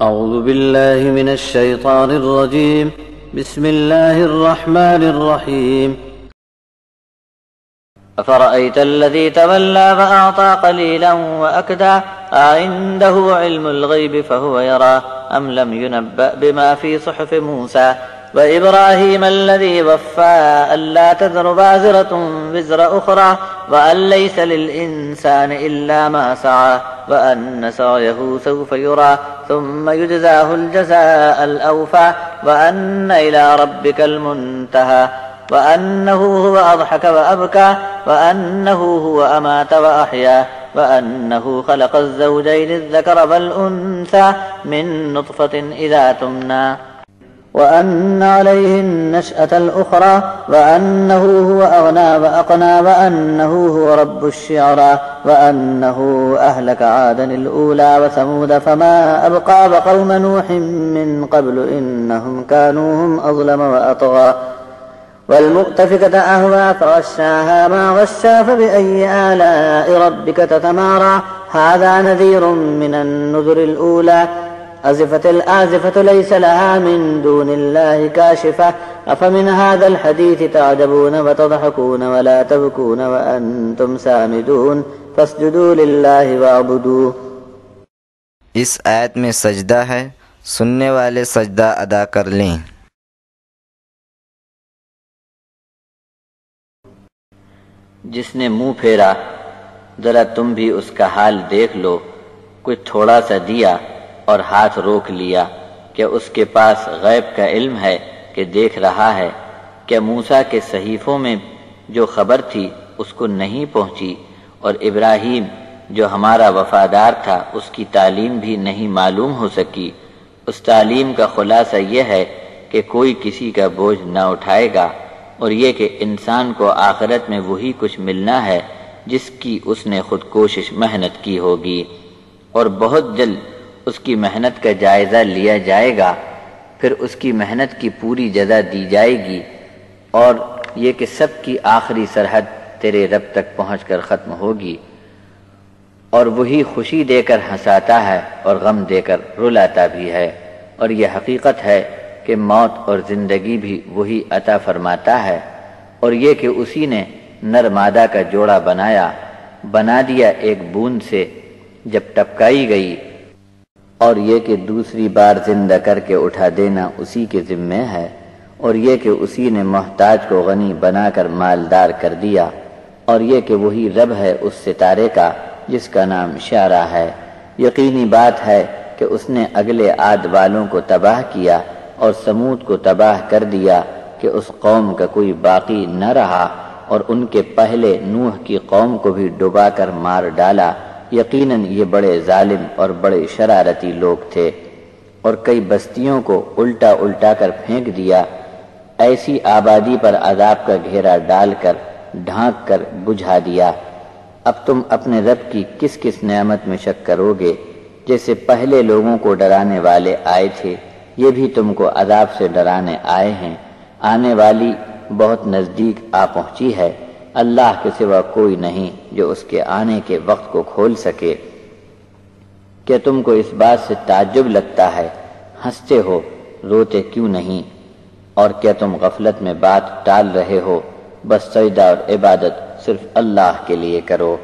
أعوذ بالله من الشيطان الرجيم. بسم الله الرحمن الرحيم. أفرأيت الذي تولى فأعطى قليلا وأكدى أعنده علم الغيب فهو يرى أم لم ينبأ بما في صحف موسى وإبراهيم الذي وفى ألا تذر وازرة وزر أخرى وأن ليس للإنسان إلا ما سعى وأن سعيه سوف يرى ثم يجزاه الجزاء الأوفى وأن إلى ربك المنتهى وأنه هو أضحك وأبكى وأنه هو أمات وأحيا وأنه خلق الزوجين الذكر والأنثى من نطفة إذا تمنى وأن عليه النشأة الأخرى وأنه هو أغنى وأقنى وأنه هو رب الشعرى وأنه أهلك عادا الأولى وثمود فما أبقى وقوم نوح من قبل إنهم كانوا هم أظلم وأطغى والمؤتفكة أهوى فغشاها ما غشى فبأي آلاء ربك تتمارى هذا نذير من النذر الأولى أزفت الآزفة ليس لها من دون الله كاشفة أفمن هذا الحديث تعجبون وتضحكون ولا تبكون وأنتم سامدون فاسجدوا لله واعبدوه. اس آیت میں سجدہ ہے، سننے والے سجدہ ادا کر لیں. جس نے منہ پھیرا ذرا تم بھی اس کا حال دیکھ لو. کچھ تھوڑا سا دیا اور ہاتھ روک لیا. کیا اس کے پاس غیب کا علم ہے کہ دیکھ رہا ہے؟ کیا موسیٰ کے صحیفوں میں جو خبر تھی اس کو نہیں پہنچی؟ اور ابراہیم جو ہمارا وفادار تھا اس کی تعلیم بھی نہیں معلوم ہو سکی؟ اس تعلیم کا خلاصہ یہ ہے کہ کوئی کسی کا بوجھ نہ اٹھائے گا، اور یہ کہ انسان کو آخرت میں وہی کچھ ملنا ہے جس کی اس نے خود کوشش محنت کی ہوگی، اور بہت جلد اس کی محنت کا جائزہ لیا جائے گا، پھر اس کی محنت کی پوری جزا دی جائے گی، اور یہ کہ سب کی آخری سرحد تیرے رب تک پہنچ کر ختم ہوگی، اور وہی خوشی دے کر ہنساتا ہے اور غم دے کر رلاتا بھی ہے، اور یہ حقیقت ہے کہ موت اور زندگی بھی وہی عطا فرماتا ہے، اور یہ کہ اسی نے نر مادہ کا جوڑا بنا دیا ایک بوند سے جب ٹپکائی گئی، اور یہ کہ دوسری بار زندہ کر کے اٹھا دینا اسی کے ذمے ہے، اور یہ کہ اسی نے محتاج کو غنی بنا کر مالدار کر دیا، اور یہ کہ وہی رب ہے اس ستارے کا جس کا نام شعرا ہے. یقینی بات ہے کہ اس نے اگلے عاد والوں کو تباہ کیا اور سمود کو تباہ کر دیا کہ اس قوم کا کوئی باقی نہ رہا، اور ان کے پہلے نوح کی قوم کو بھی ڈبا کر مار ڈالا. یقیناً یہ بڑے ظالم اور بڑے شرارتی لوگ تھے، اور کئی بستیوں کو الٹا کر پھینک دیا، ایسی آبادی پر عذاب کا گھیرا ڈال کر ڈھانک کر بجھا دیا. اب تم اپنے رب کی کس کس نعمت میں شک کرو گے؟ جیسے پہلے لوگوں کو ڈرانے والے آئے تھے، یہ بھی تم کو عذاب سے ڈرانے آئے ہیں. آنے والی بہت نزدیک آ پہنچی ہے. اللہ کے سوا کوئی نہیں جو اس کے آنے کے وقت کو کھول سکے. کیا تم کو اس بات سے تعجب لگتا ہے؟ ہنستے ہو، روتے کیوں نہیں؟ اور کیا تم غفلت میں بات ٹال رہے ہو؟ بس سجدہ اور عبادت صرف اللہ کے لیے کرو.